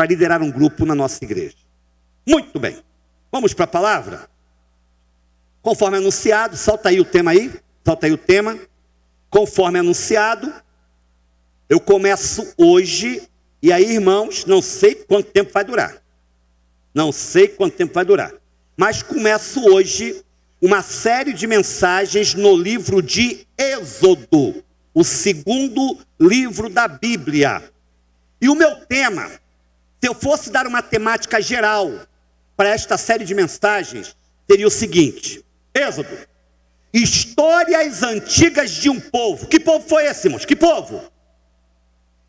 para liderar um grupo na nossa igreja. Muito bem, vamos para a palavra? Conforme anunciado, solta aí o tema aí, solta aí o tema. Conforme anunciado, eu começo hoje, e aí, irmãos, não sei quanto tempo vai durar. Não sei quanto tempo vai durar. Mas começo hoje uma série de mensagens no livro de Êxodo, o segundo livro da Bíblia. E o meu tema, se eu fosse dar uma temática geral para esta série de mensagens, seria o seguinte: Êxodo, histórias antigas de um povo. Que povo foi esse, irmãos? Que povo?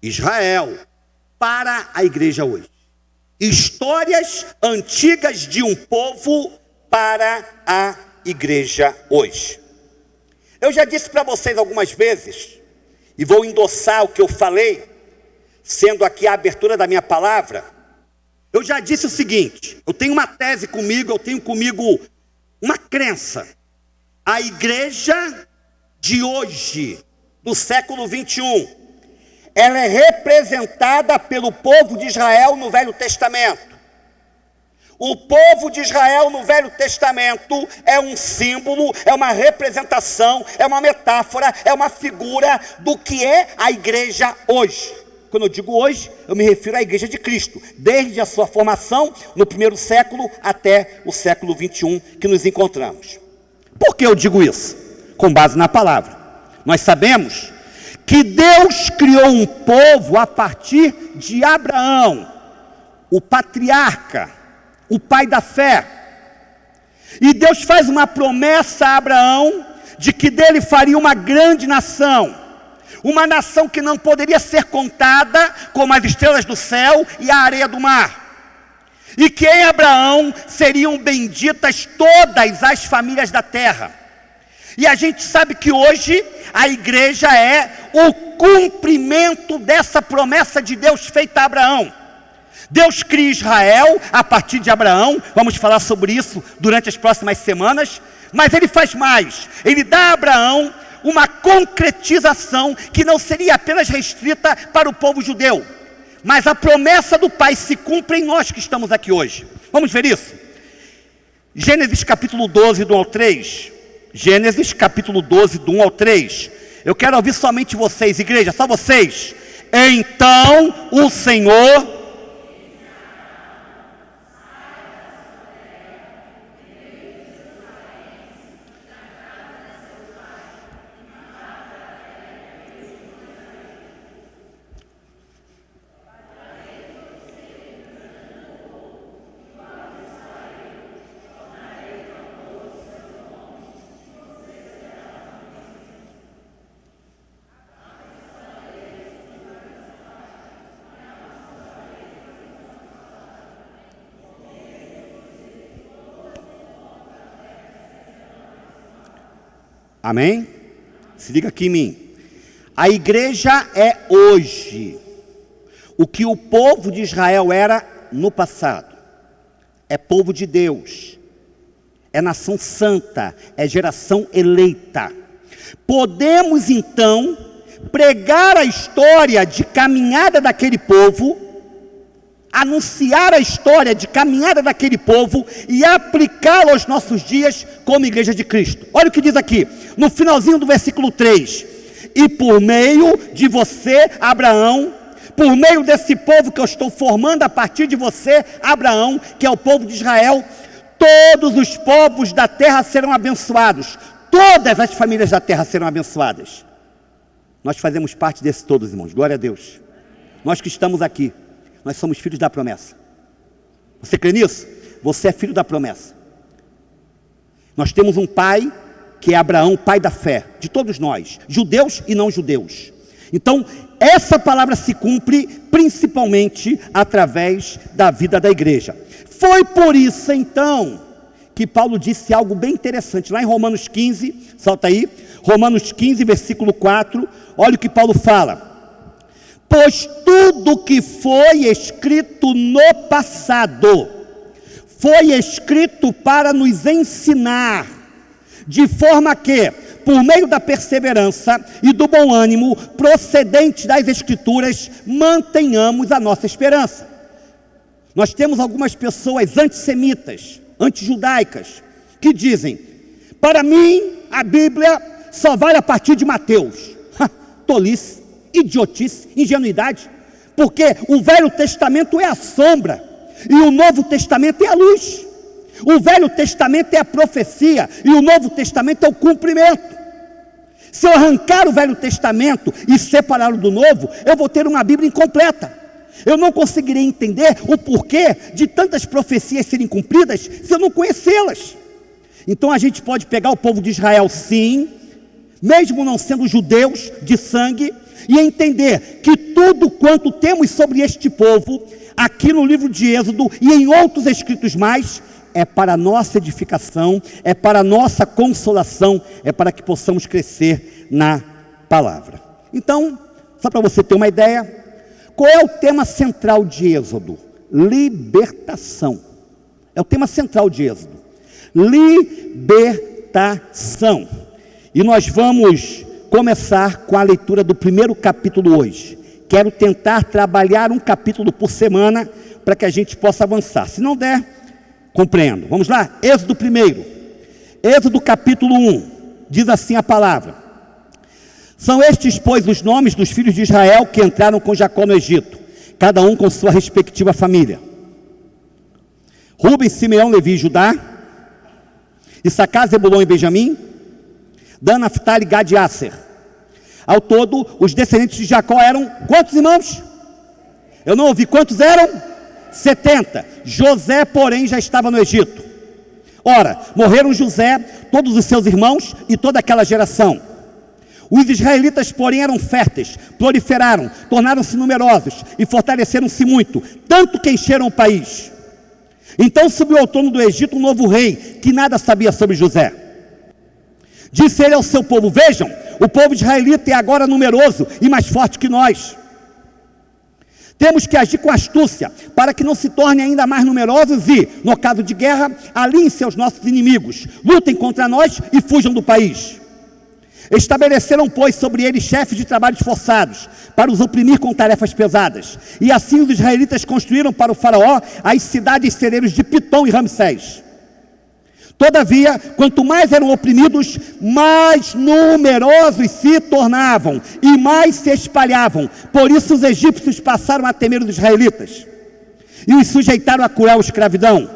Israel, para a igreja hoje. Histórias antigas de um povo para a igreja hoje. Eu já disse para vocês algumas vezes, e vou endossar o que eu falei, sendo aqui a abertura da minha palavra. Eu já disse o seguinte: eu tenho uma tese comigo, eu tenho comigo uma crença. A igreja de hoje, do século 21, ela é representada pelo povo de Israel no Velho Testamento. O povo de Israel no Velho Testamento é um símbolo, é uma representação, é uma metáfora, é uma figura do que é a igreja hoje. Quando eu digo hoje, eu me refiro à igreja de Cristo, desde a sua formação no primeiro século até o século 21 que nos encontramos. Por que eu digo isso? Com base na palavra. Nós sabemos que Deus criou um povo a partir de Abraão, o patriarca, o pai da fé. E Deus faz uma promessa a Abraão de que dele faria uma grande nação. Uma nação que não poderia ser contada como as estrelas do céu e a areia do mar. E que em Abraão seriam benditas todas as famílias da terra. E a gente sabe que hoje a igreja é o cumprimento dessa promessa de Deus feita a Abraão. Deus cria Israel a partir de Abraão, vamos falar sobre isso durante as próximas semanas, mas ele faz mais, ele dá a Abraão uma concretização que não seria apenas restrita para o povo judeu, mas a promessa do Pai se cumpre em nós que estamos aqui hoje. Vamos ver isso? Gênesis capítulo 12, do 1 ao 3. Gênesis capítulo 12, do 1 ao 3. Eu quero ouvir somente vocês, igreja, só vocês. Então o Senhor... Amém? Se liga aqui em mim. A igreja é hoje o que o povo de Israel era no passado. É povo de Deus. É nação santa. É geração eleita. Podemos então pregar a história de caminhada daquele povo, anunciar a história de caminhada daquele povo e aplicá-lo aos nossos dias como igreja de Cristo. Olha o que diz aqui, no finalzinho do versículo 3. E por meio de você, Abraão, por meio desse povo que eu estou formando a partir de você, Abraão, que é o povo de Israel, todos os povos da terra serão abençoados. Todas as famílias da terra serão abençoadas. Nós fazemos parte desse todos, irmãos. Glória a Deus. Nós que estamos aqui, nós somos filhos da promessa. Você crê nisso? Você é filho da promessa. Nós temos um pai que é Abraão, pai da fé, de todos nós, judeus e não judeus. Então, essa palavra se cumpre principalmente através da vida da igreja. Foi por isso, então, que Paulo disse algo bem interessante, lá em Romanos 15, salta aí, Romanos 15, versículo 4, olha o que Paulo fala. Pois tudo que foi escrito no passado, foi escrito para nos ensinar, de forma que, por meio da perseverança e do bom ânimo procedente das Escrituras, mantenhamos a nossa esperança. Nós temos algumas pessoas antissemitas, antijudaicas, que dizem: para mim, a Bíblia só vale a partir de Mateus. Tolice, idiotice, ingenuidade, porque o Velho Testamento é a sombra e o Novo Testamento é a luz. O Velho Testamento é a profecia e o Novo Testamento é o cumprimento. Se eu arrancar o Velho Testamento e separá-lo do Novo, eu vou ter uma Bíblia incompleta. Eu não conseguirei entender o porquê de tantas profecias serem cumpridas se eu não conhecê-las. Então a gente pode pegar o povo de Israel, sim, mesmo não sendo judeus de sangue, e entender que tudo quanto temos sobre este povo, aqui no livro de Êxodo e em outros escritos mais, é para a nossa edificação, é para a nossa consolação, é para que possamos crescer na palavra. Então, só para você ter uma ideia, qual é o tema central de Êxodo? Libertação. É o tema central de Êxodo. Libertação. E nós vamos começar com a leitura do primeiro capítulo hoje. Quero tentar trabalhar um capítulo por semana para que a gente possa avançar. Se não der, compreendo. Vamos lá? Êxodo 1. Êxodo capítulo 1. Diz assim a palavra: são estes, pois, os nomes dos filhos de Israel que entraram com Jacó no Egito, cada um com sua respectiva família: Rubem, Simeão, Levi e Judá, Issacar, Zebulon e Benjamim, Dan, Naftali, Gad e Asser. Ao todo, os descendentes de Jacó eram quantos irmãos? Eu não ouvi. Quantos eram? 70. José, porém, já estava no Egito. Ora, morreram José, todos os seus irmãos e toda aquela geração. Os israelitas, porém, eram férteis, proliferaram, tornaram-se numerosos e fortaleceram-se muito, tanto que encheram o país. Então subiu ao trono do Egito um novo rei, que nada sabia sobre José. Disse ele ao seu povo: vejam, o povo israelita é agora numeroso e mais forte que nós. Temos que agir com astúcia, para que não se tornem ainda mais numerosos e, no caso de guerra, aliem-se aos nossos inimigos, lutem contra nós e fujam do país. Estabeleceram, pois, sobre eles chefes de trabalhos forçados, para os oprimir com tarefas pesadas. E assim os israelitas construíram para o faraó as cidades celeiros de Pitom e Ramsés. Todavia, quanto mais eram oprimidos, mais numerosos se tornavam e mais se espalhavam. Por isso os egípcios passaram a temer os israelitas e os sujeitaram a cruel escravidão.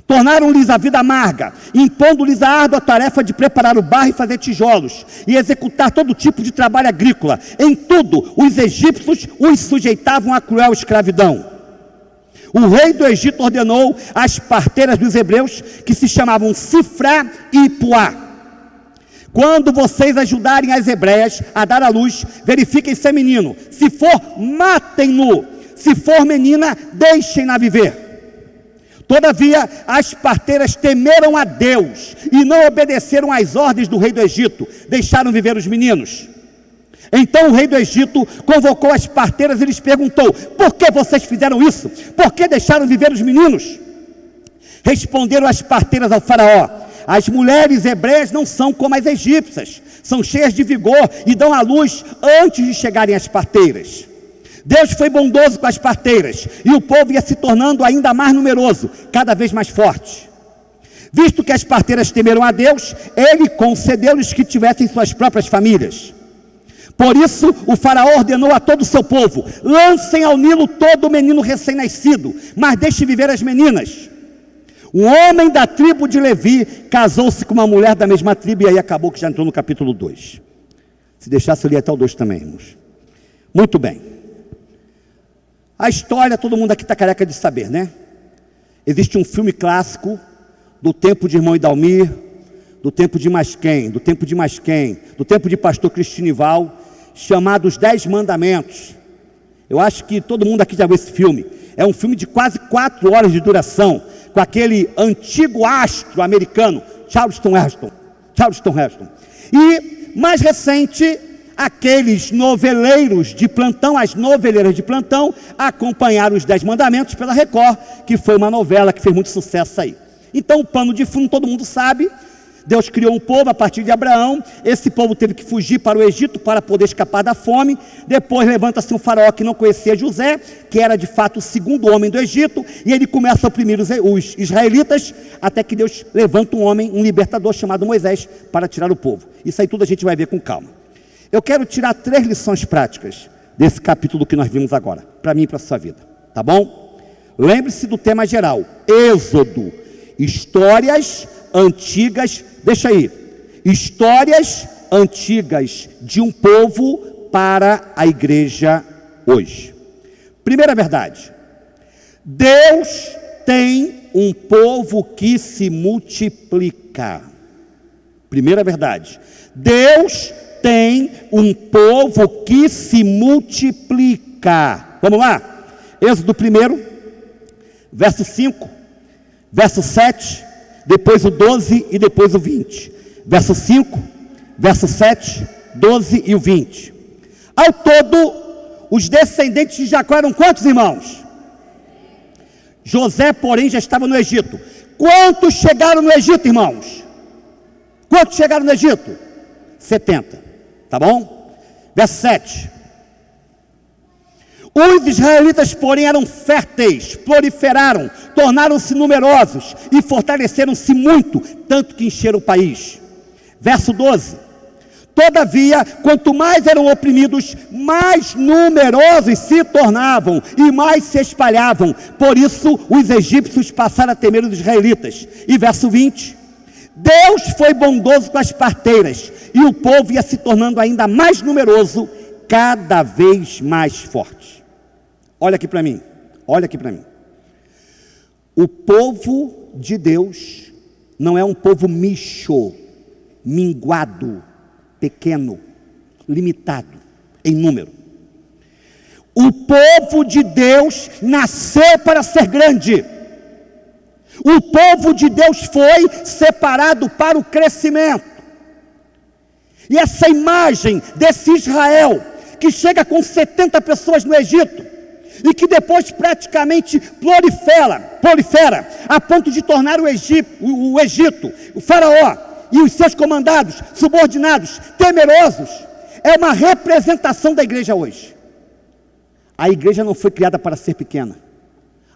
Tornaram-lhes a vida amarga, impondo-lhes a árdua tarefa de preparar o barro e fazer tijolos, e executar todo tipo de trabalho agrícola. Em tudo, os egípcios os sujeitavam à cruel escravidão. O rei do Egito ordenou às parteiras dos hebreus, que se chamavam Sifrá e Puá: quando vocês ajudarem as hebreias a dar à luz, verifiquem se é menino. Se for, matem-no. Se for menina, deixem-na viver. Todavia, as parteiras temeram a Deus e não obedeceram às ordens do rei do Egito, deixaram viver os meninos. Então o rei do Egito convocou as parteiras e lhes perguntou: por que vocês fizeram isso? Por que deixaram viver os meninos? Responderam as parteiras ao faraó: as mulheres hebreias não são como as egípcias, são cheias de vigor e dão à luz antes de chegarem às parteiras. Deus foi bondoso com as parteiras, e o povo ia se tornando ainda mais numeroso, cada vez mais forte. Visto que as parteiras temeram a Deus, ele concedeu-lhes que tivessem suas próprias famílias. Por isso, o faraó ordenou a todo o seu povo: lancem ao Nilo todo menino recém-nascido, mas deixem viver as meninas. Um homem da tribo de Levi casou-se com uma mulher da mesma tribo, e aí acabou, que já entrou no capítulo 2. Se deixasse, eu lia até o 2 também, irmãos. Muito bem. A história, todo mundo aqui está careca de saber, né? Existe um filme clássico do tempo de irmão Idalmir, do tempo de Masquem, do tempo de pastor Cristinival, chamado Os 10 Mandamentos. Eu acho que todo mundo aqui já viu esse filme. É um filme de quase 4 horas de duração, com aquele antigo astro americano, Charleston Heston. E, mais recente, aqueles noveleiros de plantão, as noveleiras de plantão, acompanharam Os 10 Mandamentos pela Record, que foi uma novela que fez muito sucesso aí. Então, o pano de fundo, todo mundo sabe, Deus criou um povo a partir de Abraão. Esse povo teve que fugir para o Egito para poder escapar da fome. Depois levanta-se um faraó que não conhecia José, que era de fato o segundo homem do Egito, e ele começa a oprimir os israelitas, até que Deus levanta um homem, um libertador chamado Moisés, para tirar o povo. Isso aí tudo a gente vai ver com calma. Eu quero tirar 3 lições práticas desse capítulo que nós vimos agora, para mim e para a sua vida, tá bom? Lembre-se do tema geral, Êxodo, histórias antigas, deixa aí, histórias antigas de um povo para a igreja hoje. Primeira verdade, Deus tem um povo que se multiplica. Primeira verdade, Deus tem um povo que se multiplica. Vamos lá, Êxodo 1, verso 5, verso 7, depois o 12 e depois o 20. Verso 5, verso 7, 12 e o 20. Ao todo, os descendentes de Jacó eram quantos irmãos? José, porém, já estava no Egito. Quantos chegaram no Egito, irmãos? Quantos chegaram no Egito? 70, tá bom? Verso 7. Os israelitas, porém, eram férteis, proliferaram, tornaram-se numerosos e fortaleceram-se muito, tanto que encheram o país. Verso 12. Todavia, quanto mais eram oprimidos, mais numerosos se tornavam e mais se espalhavam. Por isso, os egípcios passaram a temer os israelitas. E verso 20. Deus foi bondoso com as parteiras, e o povo ia se tornando ainda mais numeroso, cada vez mais forte. Olha aqui para mim, olha aqui para mim. O povo de Deus não é um povo micho, minguado, pequeno, limitado em número. O povo de Deus nasceu para ser grande. O povo de Deus foi separado para o crescimento. E essa imagem desse Israel, que chega com 70 pessoas no Egito, e que depois praticamente prolifera, a ponto de tornar o Egito, o faraó e os seus comandados, subordinados, temerosos, é uma representação da igreja hoje. A igreja não foi criada para ser pequena.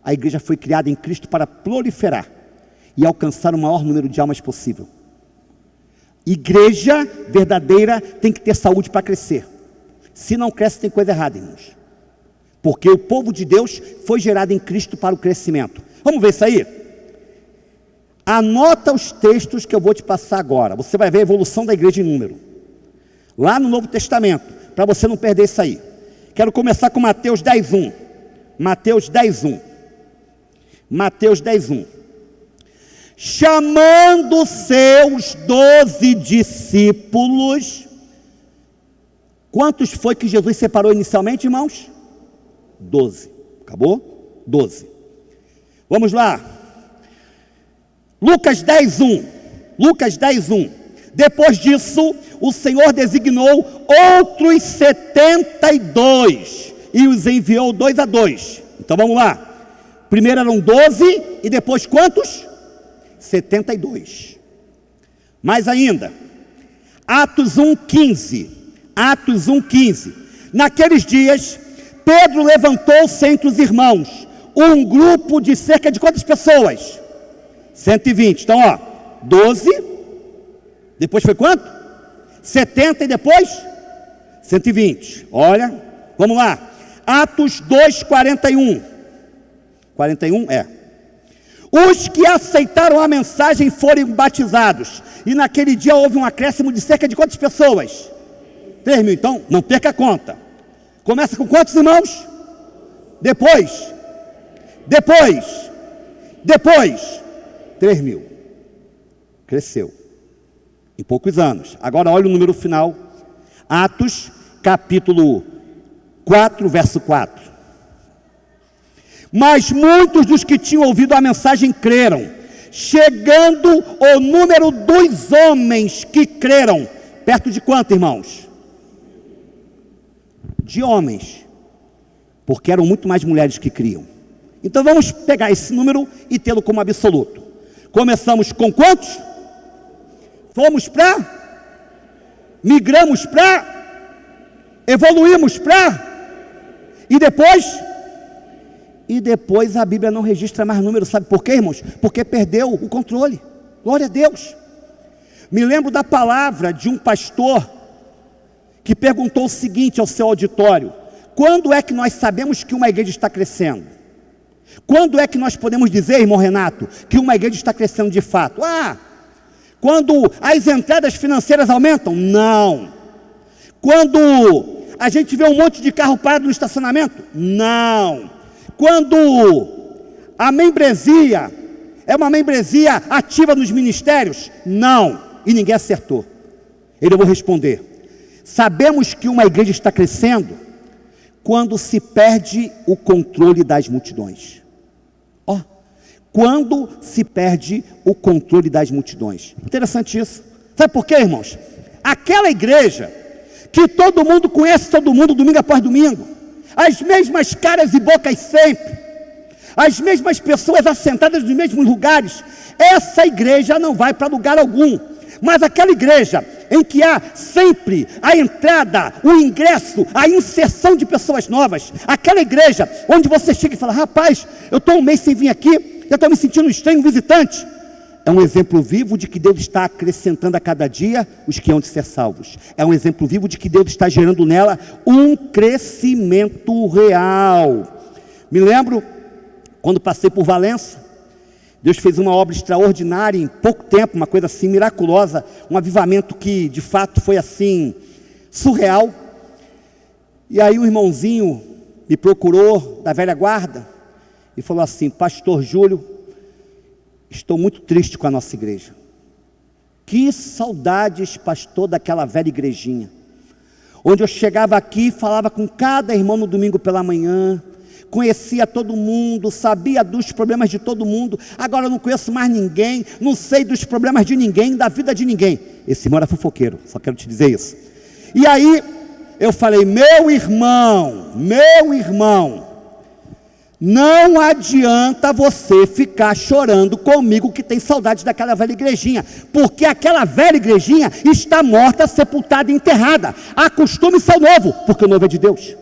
A igreja foi criada em Cristo para proliferar e alcançar o maior número de almas possível. Igreja verdadeira tem que ter saúde para crescer. Se não cresce, tem coisa errada, irmãos. Porque o povo de Deus foi gerado em Cristo para o crescimento. Vamos ver isso aí? Anota os textos que eu vou te passar agora. Você vai ver a evolução da igreja em número. Lá no Novo Testamento, para você não perder isso aí. Quero começar com Mateus 10:1. Mateus 10:1. Mateus 10:1. Chamando seus 12 discípulos. Quantos foi que Jesus separou inicialmente, irmãos? 12. Acabou? 12. Vamos lá. Lucas 10:1. Lucas 10:1. Depois disso, o Senhor designou outros 72 e os enviou 2 a 2. Então vamos lá. Primeiro eram 12 e depois quantos? 72. Mais ainda. Atos 1:15. Atos 1:15. Naqueles dias, Pedro levantou-se entre os irmãos, um grupo de cerca de quantas pessoas? 120. Então, 12, depois foi quanto? 70 e depois? 120. Olha, vamos lá. Atos 2:41. 41 é. Os que aceitaram a mensagem foram batizados, e naquele dia houve um acréscimo de cerca de quantas pessoas? 3.000. Então, não perca a conta. Começa com quantos irmãos? Depois 3.000. Cresceu em poucos anos. Agora olha o número final. Atos capítulo 4, verso 4. Mas muitos dos que tinham ouvido a mensagem creram, chegando o número dos homens que creram, perto de quanto, irmãos? De homens, porque eram muito mais mulheres que criam. Então vamos pegar esse número e tê-lo como absoluto. Começamos com quantos? Fomos para, migramos para, evoluímos para, e depois a Bíblia não registra mais números. Sabe por quê, irmãos? Porque perdeu o controle. Glória a Deus. Me lembro da palavra de um pastor que perguntou o seguinte ao seu auditório: quando é que nós sabemos que uma igreja está crescendo? Quando é que nós podemos dizer, irmão Renato, que uma igreja está crescendo de fato? Quando as entradas financeiras aumentam? Não. Quando a gente vê um monte de carro parado no estacionamento? Não. Quando a membresia é uma membresia ativa nos ministérios? Não. E ninguém acertou. Eu vou responder: sabemos que uma igreja está crescendo quando se perde o controle das multidões. Quando se perde o controle das multidões. Interessante isso. Sabe por quê, irmãos? Aquela igreja que todo mundo conhece todo mundo, domingo após domingo, as mesmas caras e bocas sempre, as mesmas pessoas assentadas nos mesmos lugares, essa igreja não vai para lugar algum. Mas aquela igreja em que há sempre a entrada, o ingresso, a inserção de pessoas novas, aquela igreja onde você chega e fala: rapaz, eu estou um mês sem vir aqui, já estou me sentindo estranho, visitante. É um exemplo vivo de que Deus está acrescentando a cada dia os que hão de ser salvos. É um exemplo vivo de que Deus está gerando nela um crescimento real. Me lembro, quando passei por Valença, Deus fez uma obra extraordinária em pouco tempo, uma coisa assim miraculosa, um avivamento que de fato foi assim, surreal. E aí um irmãozinho me procurou da velha guarda e falou assim: pastor Júlio, estou muito triste com a nossa igreja. Que saudades, pastor, daquela velha igrejinha, onde eu chegava aqui e falava com cada irmão no domingo pela manhã, conhecia todo mundo, sabia dos problemas de todo mundo. Agora eu não conheço mais ninguém, não sei dos problemas de ninguém, da vida de ninguém. Esse irmão era fofoqueiro, só quero te dizer isso. E aí eu falei: meu irmão, não adianta você ficar chorando comigo que tem saudade daquela velha igrejinha, porque aquela velha igrejinha está morta, sepultada e enterrada. Acostume-se ao novo, porque o novo é de Deus.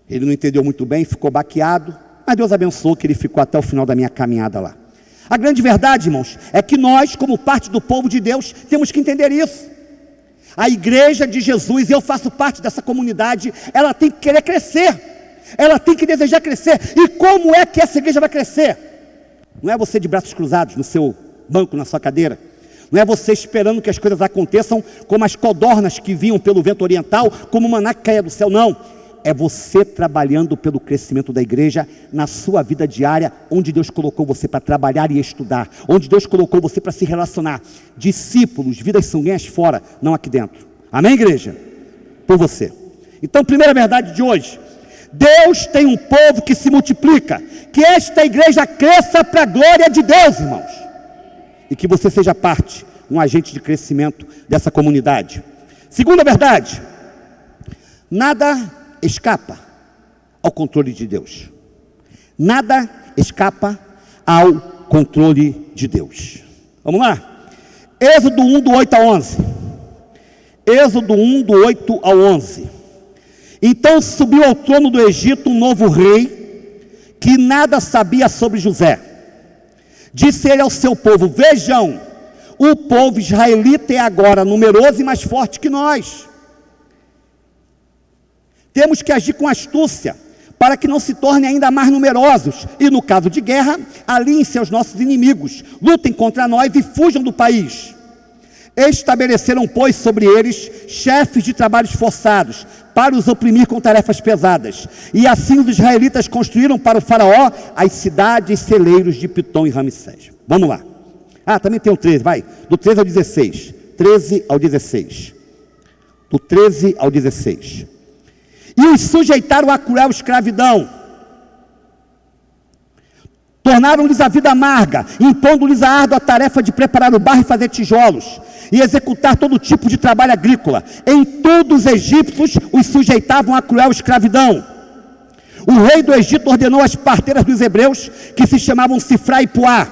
Ele não entendeu muito bem, ficou baqueado, mas Deus abençoou que ele ficou até o final da minha caminhada lá. A grande verdade, irmãos, é que nós, como parte do povo de Deus, temos que entender isso. A igreja de Jesus, e eu faço parte dessa comunidade, ela tem que querer crescer, ela tem que desejar crescer. E como é que essa igreja vai crescer? Não é você de braços cruzados no seu banco, na sua cadeira. Não é você esperando que as coisas aconteçam como as codornas que vinham pelo vento oriental, como o maná que caia do céu. Não. É você trabalhando pelo crescimento da igreja na sua vida diária, onde Deus colocou você para trabalhar e estudar, onde Deus colocou você para se relacionar. Discípulos, vidas são ganhas fora, não aqui dentro. Amém, igreja? Por você. Então, primeira verdade de hoje: Deus tem um povo que se multiplica. Que esta igreja cresça para a glória de Deus, irmãos. E que você seja parte, um agente de crescimento dessa comunidade. Segunda verdade: nada escapa ao controle de Deus. Nada escapa ao controle de Deus. Vamos lá? Êxodo 1, do 8 a 11. Êxodo 1, do 8 ao 11. Então subiu ao trono do Egito um novo rei, que nada sabia sobre José. Disse ele ao seu povo: vejam, o povo israelita é agora numeroso e mais forte que nós. Temos que agir com astúcia, para que não se tornem ainda mais numerosos, e no caso de guerra, aliem-se aos nossos inimigos, lutem contra nós e fujam do país. Estabeleceram, pois, sobre eles chefes de trabalhos forçados, para os oprimir com tarefas pesadas. E assim os israelitas construíram para o faraó as cidades celeiros de Pitom e Ramsés. Vamos lá. Também tem o 13, vai. Do 13 ao 16. 13 ao 16. Do 13 ao 16. E os sujeitaram à cruel escravidão. Tornaram-lhes a vida amarga, impondo-lhes a árdua tarefa de preparar o barro e fazer tijolos, e executar todo tipo de trabalho agrícola. Em tudo os egípcios os sujeitavam à cruel escravidão. O rei do Egito ordenou às parteiras dos hebreus, que se chamavam Sifrá e Puá,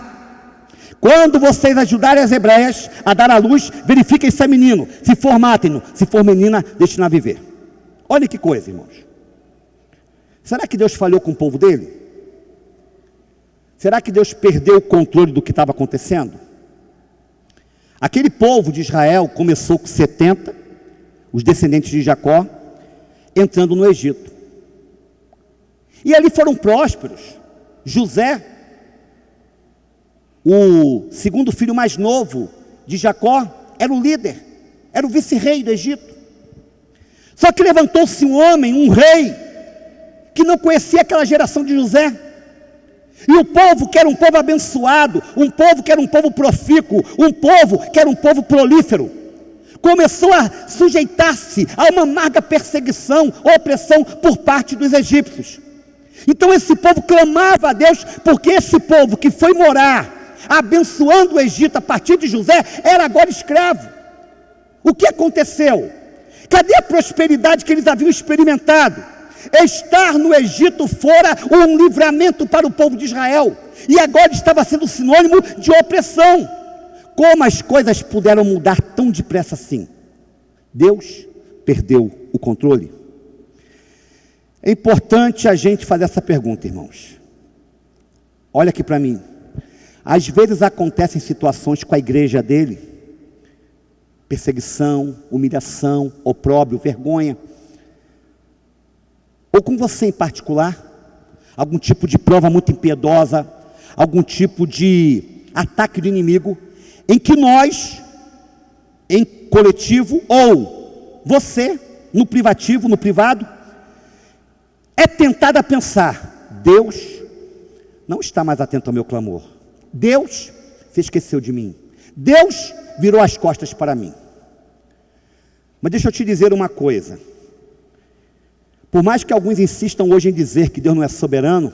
Quando vocês ajudarem as hebreias a dar à luz, verifiquem se é menino. Se for, matem-no. Se for menina, deixem-na viver. Olha que coisa, irmãos. Será que Deus falhou com o povo dele? Será que Deus perdeu o controle do que estava acontecendo? Aquele povo de Israel começou com 70, os descendentes de Jacó, entrando no Egito. E ali foram prósperos. José, o segundo filho mais novo de Jacó, era o líder, era o vice-rei do Egito. Só que levantou-se um homem, um rei, que não conhecia aquela geração de José. E o povo que era um povo abençoado, um povo que era um povo profícuo, um povo que era um povo prolífero, começou a sujeitar-se a uma amarga perseguição, opressão por parte dos egípcios. Então esse povo clamava a Deus, porque esse povo que foi morar, abençoando o Egito a partir de José, era agora escravo. O que aconteceu? Cadê a prosperidade que eles haviam experimentado? Estar no Egito fora um livramento para o povo de Israel, e agora estava sendo sinônimo de opressão. Como as coisas puderam mudar tão depressa assim? Deus perdeu o controle? É importante a gente fazer essa pergunta, irmãos. Olha aqui para mim. Às vezes acontecem situações com a igreja dele, perseguição, humilhação, opróbrio, vergonha, ou com você em particular, algum tipo de prova muito impiedosa, algum tipo de ataque do inimigo, em que nós, em coletivo, ou você, no privativo, no privado, é tentado a pensar: Deus não está mais atento ao meu clamor, Deus se esqueceu de mim, Deus virou as costas para mim. Mas deixa eu te dizer uma coisa. Por mais que alguns insistam hoje em dizer que Deus não é soberano,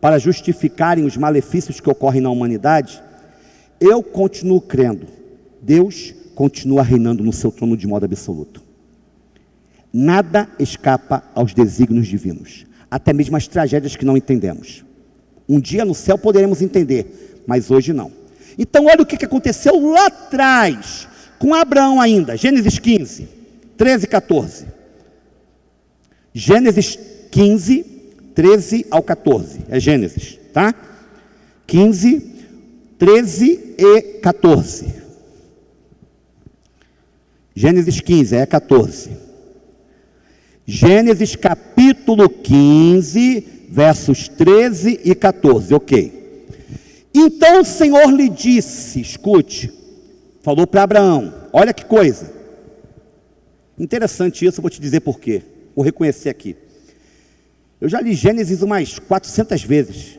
para justificarem os malefícios que ocorrem na humanidade, eu continuo crendo, Deus continua reinando no seu trono de modo absoluto. Nada escapa aos desígnios divinos, até mesmo as tragédias que não entendemos. Um dia no céu poderemos entender, mas hoje não. Então olha o que aconteceu lá atrás, com Abraão ainda, Gênesis 15, 13 e 14. Gênesis 15, 13 ao 14, é Gênesis, tá? 15, 13 e 14. Gênesis 15, é 14. Gênesis capítulo 15, versos 13 e 14, ok. Então o Senhor lhe disse, escute, falou para Abraão, olha que coisa. Interessante isso, eu vou te dizer por quê. Vou reconhecer aqui. Eu já li Gênesis umas 400 vezes,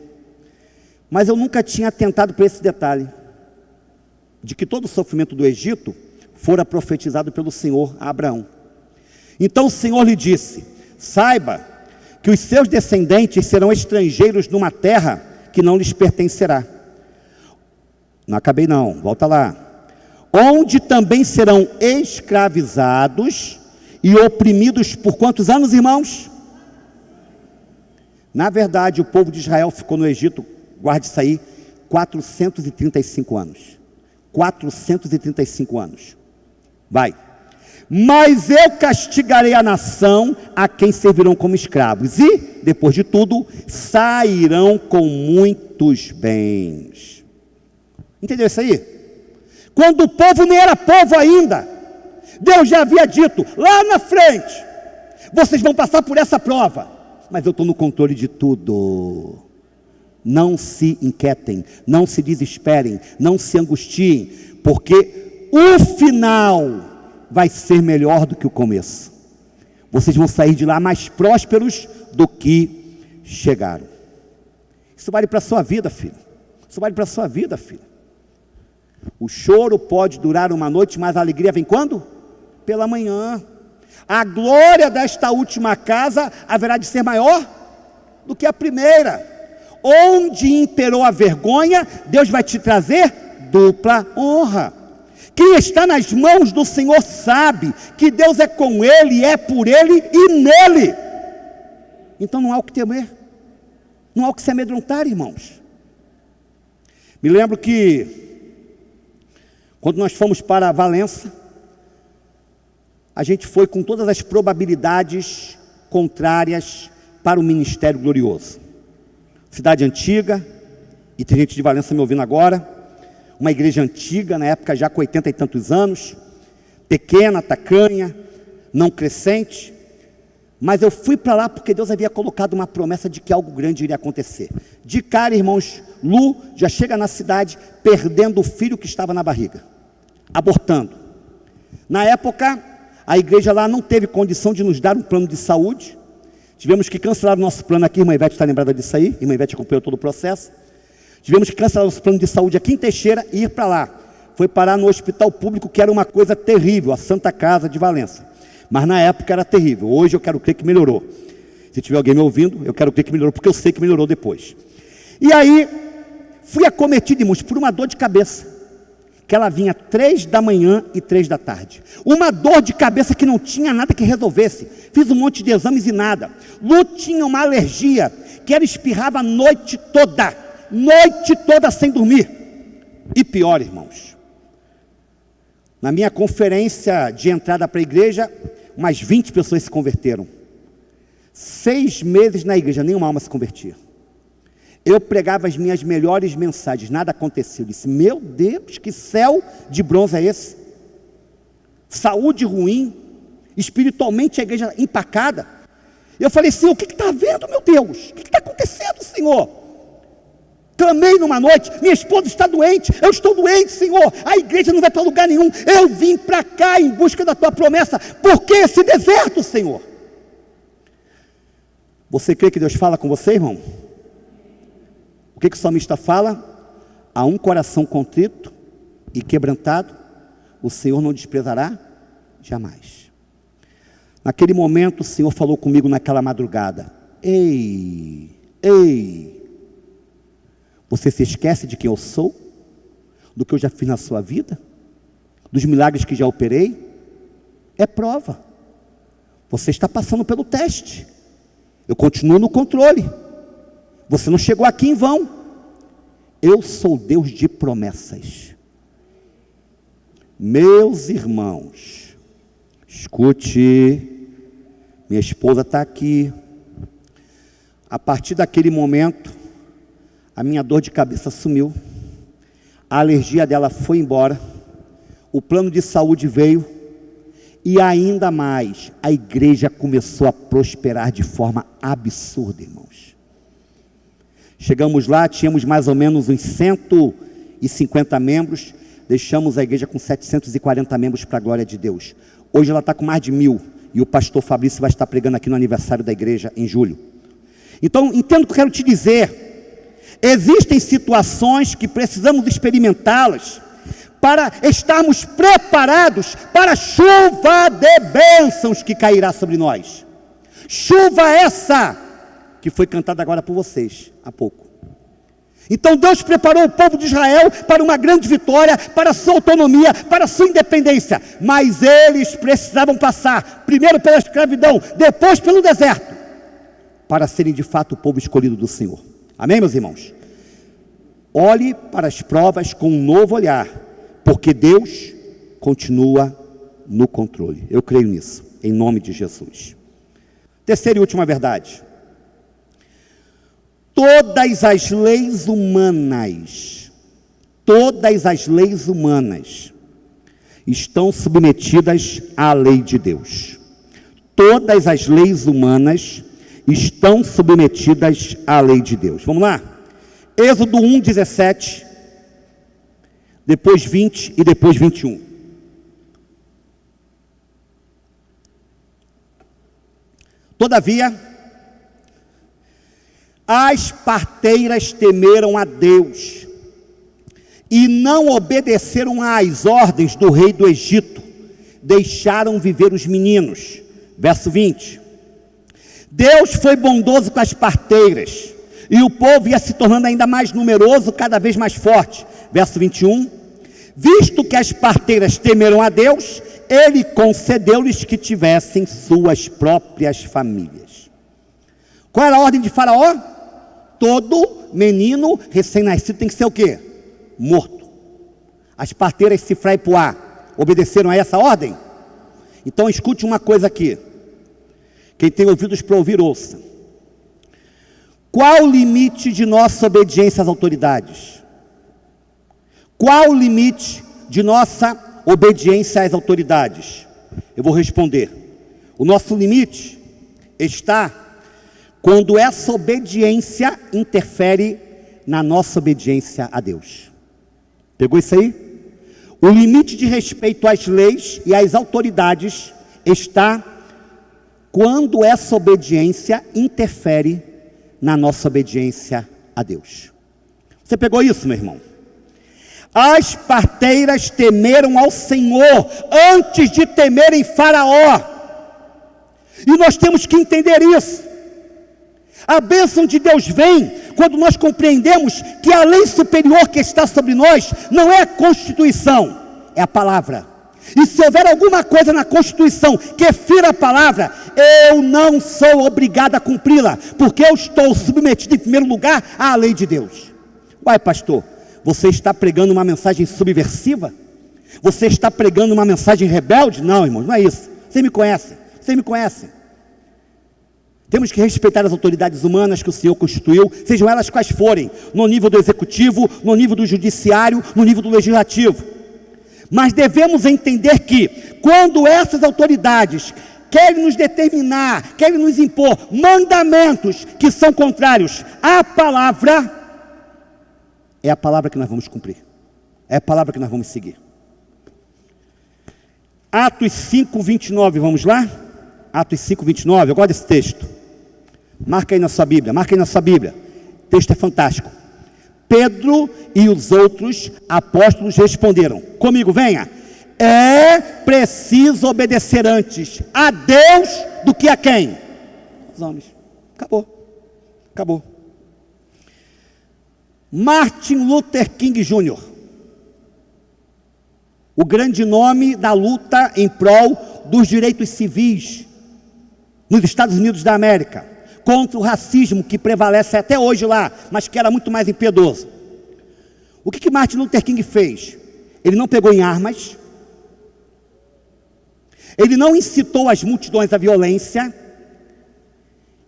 mas eu nunca tinha atentado para esse detalhe, de que todo o sofrimento do Egito fora profetizado pelo Senhor a Abraão. Então o Senhor lhe disse: saiba que os seus descendentes serão estrangeiros numa terra que não lhes pertencerá. Não acabei não, volta lá. Onde também serão escravizados e oprimidos por quantos anos, irmãos? Na verdade, o povo de Israel ficou no Egito, guarde isso aí, 435 anos. 435 anos. Vai. Mas eu castigarei a nação a quem servirão como escravos, e, depois de tudo, sairão com muitos bens. Entendeu isso aí? Quando o povo nem era povo ainda, Deus já havia dito, lá na frente, vocês vão passar por essa prova, mas eu estou no controle de tudo. Não se inquietem, não se desesperem, não se angustiem, porque o final vai ser melhor do que o começo. Vocês vão sair de lá mais prósperos do que chegaram. Isso vale para a sua vida, filho. Isso vale para a sua vida, filho. O choro pode durar uma noite, mas a alegria vem quando? Pela manhã. A glória desta última casa haverá de ser maior do que a primeira. Onde imperou a vergonha, Deus vai te trazer dupla honra. Quem está nas mãos do Senhor sabe que Deus é com ele, é por ele e nele. Então não há o que temer, não há o que se amedrontar, irmãos. Me lembro que Quando nós fomos para Valença, a gente foi com todas as probabilidades contrárias para o ministério glorioso. Cidade antiga, e tem gente de Valença me ouvindo agora, uma igreja antiga, na época já com 80 e tantos anos, pequena, tacanha, não crescente, mas eu fui para lá porque Deus havia colocado uma promessa de que algo grande iria acontecer. De cara, irmãos, Lu já chega na cidade perdendo o filho que estava na barriga, abortando. Na época, a igreja lá não teve condição de nos dar um plano de saúde, tivemos que cancelar o nosso plano aqui, irmã Ivete está lembrada disso aí, irmã Ivete acompanhou todo o processo, tivemos que cancelar o nosso plano de saúde aqui em Teixeira e ir para lá. Foi parar no hospital público, que era uma coisa terrível, a Santa Casa de Valença. Mas na época era terrível. Hoje eu quero crer que melhorou. Se tiver alguém me ouvindo, eu quero crer que melhorou, porque eu sei que melhorou depois. E aí, fui acometido, irmãos, por uma dor de cabeça, que ela vinha 3 da manhã e 3 da tarde. Uma dor de cabeça que não tinha nada que resolvesse. Fiz um monte de exames e nada. Lu tinha uma alergia, que ela espirrava a noite toda sem dormir. E pior, irmãos, na minha conferência de entrada para a igreja, umas 20 pessoas se converteram. 6 meses na igreja, nenhuma alma se convertia. Eu pregava as minhas melhores mensagens, nada aconteceu. Eu disse, meu Deus, que céu de bronze é esse? Saúde ruim, espiritualmente a igreja empacada. Eu falei, Senhor, o que está havendo, meu Deus? O que está acontecendo, Senhor? Clamei numa noite, minha esposa está doente, eu estou doente, Senhor, a igreja não vai para lugar nenhum, eu vim para cá em busca da tua promessa, por que esse deserto, Senhor? Você crê que Deus fala com você, irmão? O que o salmista fala? A um coração contrito e quebrantado, o Senhor não desprezará jamais. Naquele momento o Senhor falou comigo naquela madrugada, ei, você se esquece de quem eu sou? Do que eu já fiz na sua vida? Dos milagres que já operei? É prova. Você está passando pelo teste. Eu continuo no controle. Você não chegou aqui em vão. Eu sou Deus de promessas. Meus irmãos, escute, minha esposa está aqui. A partir daquele momento, a minha dor de cabeça sumiu, a alergia dela foi embora, o plano de saúde veio, e ainda mais, a igreja começou a prosperar de forma absurda, irmãos. Chegamos lá, tínhamos mais ou menos uns 150 membros, deixamos a igreja com 740 membros para a glória de Deus. Hoje ela está com mais de 1000, e o pastor Fabrício vai estar pregando aqui no aniversário da igreja em julho. Então, entendo o que eu quero te dizer. Existem situações que precisamos experimentá-las para estarmos preparados para a chuva de bênçãos que cairá sobre nós. Chuva essa que foi cantada agora por vocês há pouco. Então Deus preparou o povo de Israel para uma grande vitória, para a sua autonomia, para a sua independência. Mas eles precisavam passar primeiro pela escravidão, depois pelo deserto, para serem de fato o povo escolhido do Senhor. Amém, meus irmãos? Olhe para as provas com um novo olhar, porque Deus continua no controle. Eu creio nisso, em nome de Jesus. Terceira e última verdade. Todas as leis humanas estão submetidas à lei de Deus. Todas as leis humanas estão submetidas à lei de Deus. Vamos lá? Êxodo 1:17, depois 20 e depois 21. Todavia, as parteiras temeram a Deus e não obedeceram às ordens do rei do Egito, deixaram viver os meninos. Verso 20. Deus foi bondoso com as parteiras, e o povo ia se tornando ainda mais numeroso, cada vez mais forte. Verso 21. Visto que as parteiras temeram a Deus, ele concedeu-lhes que tivessem suas próprias famílias. Qual era a ordem de Faraó? Todo menino recém-nascido tem que ser o quê? Morto. As parteiras Cifra e Puá obedeceram a essa ordem? Então escute uma coisa aqui. Quem tem ouvidos para ouvir, ouça. Qual o limite de nossa obediência às autoridades? Qual o limite de nossa obediência às autoridades? Eu vou responder. O nosso limite está quando essa obediência interfere na nossa obediência a Deus. Pegou isso aí? O limite de respeito às leis e às autoridades está quando essa obediência interfere na nossa obediência a Deus. Você pegou isso, meu irmão? As parteiras temeram ao Senhor antes de temerem Faraó. E nós temos que entender isso. A bênção de Deus vem quando nós compreendemos que a lei superior que está sobre nós não é a Constituição, é a palavra. E se houver alguma coisa na Constituição que fira a palavra, eu não sou obrigado a cumpri-la, porque eu estou submetido em primeiro lugar à lei de Deus. Uai, pastor, você está pregando uma mensagem subversiva? Você está pregando uma mensagem rebelde? Não, irmãos, não é isso. Você me conhece, você me conhece. Temos que respeitar as autoridades humanas que o Senhor constituiu, sejam elas quais forem, no nível do executivo, no nível do judiciário, no nível do legislativo. Mas devemos entender que, quando essas autoridades querem nos determinar, querem nos impor mandamentos que são contrários à palavra, é a palavra que nós vamos cumprir, é a palavra que nós vamos seguir. Atos 5, 29, vamos lá? Atos 5, 29, eu gosto desse texto. Marca aí na sua Bíblia, marca aí na sua Bíblia. O texto é fantástico. Pedro e os outros apóstolos responderam. Comigo, venha. É preciso obedecer antes a Deus do que a quem? Os homens. Acabou. Acabou. Martin Luther King Jr., o grande nome da luta em prol dos direitos civis nos Estados Unidos da América, contra o racismo que prevalece até hoje lá, mas que era muito mais impiedoso. O que Martin Luther King fez? Ele não pegou em armas, ele não incitou as multidões à violência,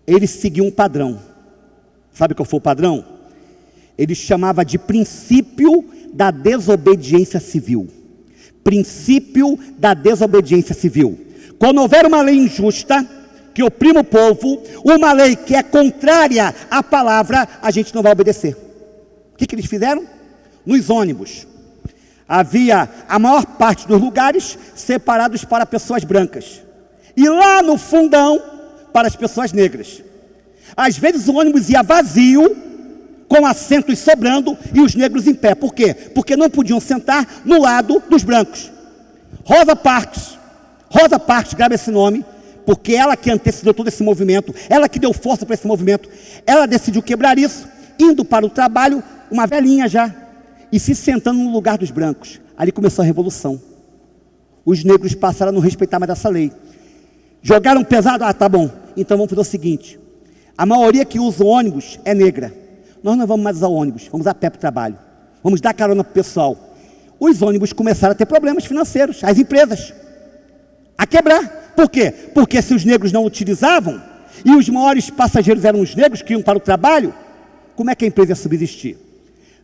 ele seguiu um padrão. Sabe qual foi o padrão? Ele chamava de princípio da desobediência civil. Princípio da desobediência civil. Quando houver uma lei injusta, que oprime o povo, uma lei que é contrária à palavra, a gente não vai obedecer. O que eles fizeram? Nos ônibus, havia a maior parte dos lugares separados para pessoas brancas, e lá no fundão, para as pessoas negras. Às vezes o ônibus ia vazio, com assentos sobrando, e os negros em pé. Por quê? Porque não podiam sentar no lado dos brancos. Rosa Parks, grava esse nome, porque ela que antecedeu todo esse movimento, ela que deu força para esse movimento, ela decidiu quebrar isso, indo para o trabalho, uma velhinha já, e se sentando no lugar dos brancos. Ali começou a revolução. Os negros passaram a não respeitar mais essa lei. Jogaram pesado, tá bom, então vamos fazer o seguinte, a maioria que usa o ônibus é negra, nós não vamos mais usar o ônibus, vamos a pé para o trabalho, vamos dar carona para o pessoal. Os ônibus começaram a ter problemas financeiros, as empresas, a quebrar. Por quê? Porque se os negros não utilizavam, e os maiores passageiros eram os negros que iam para o trabalho, como é que a empresa ia subsistir?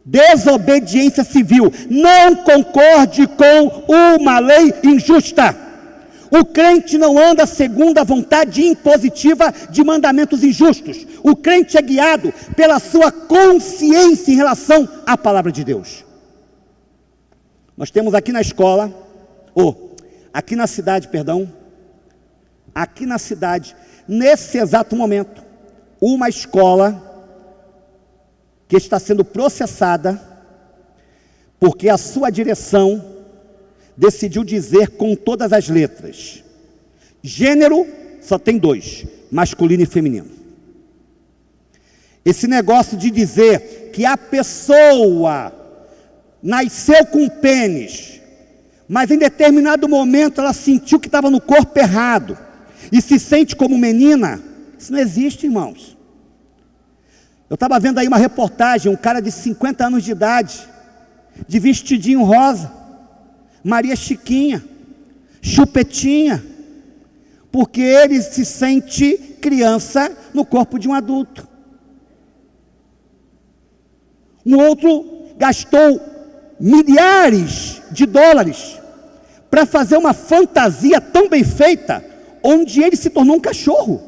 Desobediência civil. Não concorde com uma lei injusta. O crente não anda segundo a vontade impositiva de mandamentos injustos. O crente é guiado pela sua consciência em relação à palavra de Deus. Nós temos aqui na escola, aqui na cidade, nesse exato momento, uma escola que está sendo processada porque a sua direção decidiu dizer com todas as letras: gênero só tem 2, masculino e feminino. Esse negócio de dizer que a pessoa nasceu com pênis, mas em determinado momento ela sentiu que estava no corpo errado e se sente como menina, isso não existe, irmãos. Eu estava vendo aí uma reportagem, um cara de 50 anos de idade, de vestidinho rosa, Maria Chiquinha, Chupetinha, porque ele se sente criança no corpo de um adulto. Um outro gastou milhares de dólares para fazer uma fantasia tão bem feita, onde ele se tornou um cachorro.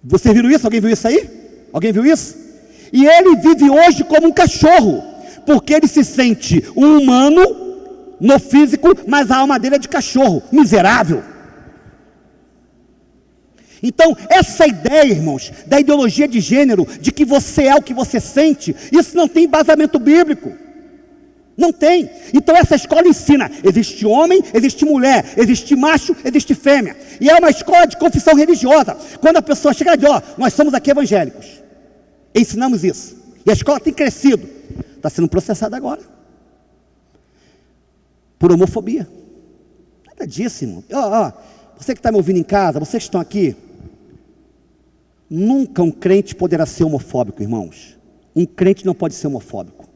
Vocês viram isso? Alguém viu isso aí? Alguém viu isso? E ele vive hoje como um cachorro, porque ele se sente um humano no físico, mas a alma dele é de cachorro, miserável. Então, essa ideia, irmãos, da ideologia de gênero, de que você é o que você sente, isso não tem embasamento bíblico. Não tem. Então essa escola ensina, existe homem, existe mulher, existe macho, existe fêmea. E é uma escola de confissão religiosa. Quando a pessoa chega e diz, nós somos aqui evangélicos, ensinamos isso. E a escola tem crescido. Está sendo processada agora. Por homofobia. Nada disso, irmão. Você que está me ouvindo em casa, vocês que estão aqui, nunca um crente poderá ser homofóbico, irmãos. Um crente não pode ser homofóbico.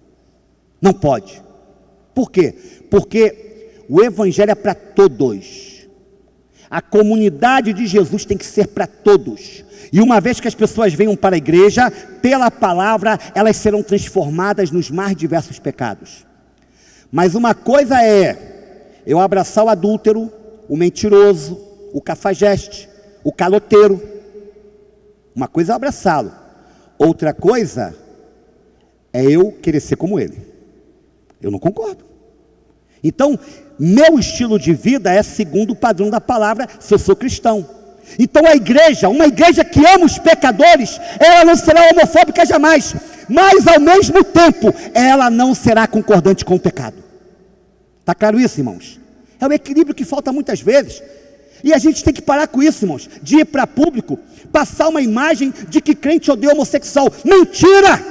Não pode. Por quê? Porque o evangelho é para todos. A comunidade de Jesus tem que ser para todos. E uma vez que as pessoas venham para a igreja, pela palavra, elas serão transformadas nos mais diversos pecados. Mas uma coisa é eu abraçar o adúltero, o mentiroso, o cafajeste, o caloteiro. Uma coisa é abraçá-lo. Outra coisa é eu querer ser como ele. Eu não concordo. Então, meu estilo de vida é segundo o padrão da palavra, se eu sou cristão. Então a igreja, uma igreja que ama os pecadores, ela não será homofóbica jamais, mas ao mesmo tempo, ela não será concordante com o pecado. Está claro isso, irmãos? É o equilíbrio que falta muitas vezes. E a gente tem que parar com isso, irmãos, de ir para público, passar uma imagem de que crente odeia homossexual. Mentira!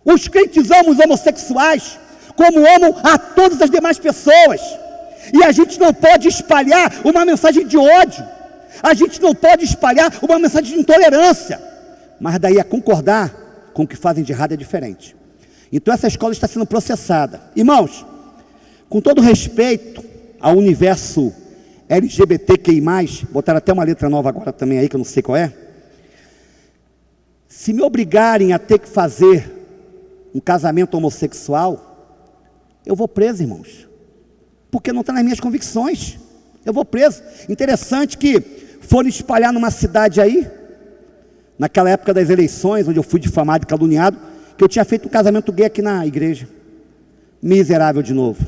Os crentes amam os homossexuais, como amam a todas as demais pessoas. E a gente não pode espalhar uma mensagem de ódio. A gente não pode espalhar uma mensagem de intolerância. Mas daí a concordar com o que fazem de errado é diferente. Então essa escola está sendo processada. Irmãos, com todo respeito ao universo LGBTQI+, botaram até uma letra nova agora também aí, que eu não sei qual é. Se me obrigarem a ter que fazer um casamento homossexual, eu vou preso, irmãos, porque não está nas minhas convicções. Eu vou preso. Interessante que foram espalhar numa cidade aí, naquela época das eleições, onde eu fui difamado e caluniado, que eu tinha feito um casamento gay aqui na igreja. Miserável de novo.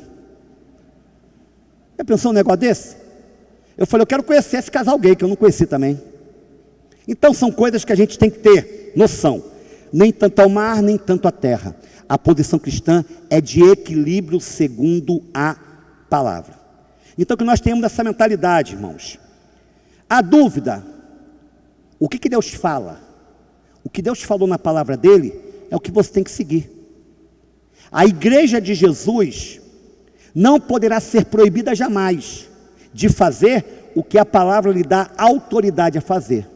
Já pensou um negócio desse? Eu falei, eu quero conhecer esse casal gay, que eu não conheci também. Então são coisas que a gente tem que ter noção. Nem tanto ao mar, nem tanto à terra. A posição cristã é de equilíbrio segundo a palavra. Então que nós tenhamos essa mentalidade, irmãos. A dúvida, o que Deus fala? O que Deus falou na palavra dele é o que você tem que seguir. A igreja de Jesus não poderá ser proibida jamais de fazer o que a palavra lhe dá autoridade a fazer.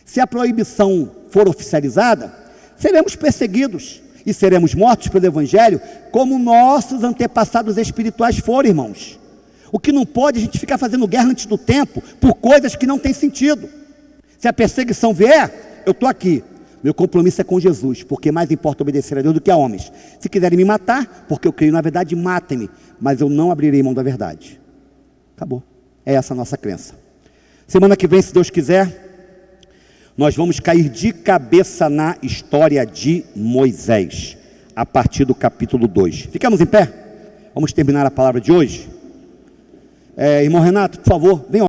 Se a proibição for oficializada, seremos perseguidos e seremos mortos pelo evangelho, como nossos antepassados espirituais foram, irmãos. O que não pode é a gente ficar fazendo guerra antes do tempo, por coisas que não têm sentido. Se a perseguição vier, eu estou aqui. Meu compromisso é com Jesus, porque mais importa obedecer a Deus do que a homens. Se quiserem me matar, porque eu creio na verdade, matem-me, mas eu não abrirei mão da verdade. Acabou. É essa a nossa crença. Semana que vem, se Deus quiser, nós vamos cair de cabeça na história de Moisés, a partir do capítulo 2. Ficamos em pé? Vamos terminar a palavra de hoje? Irmão Renato, por favor, venha.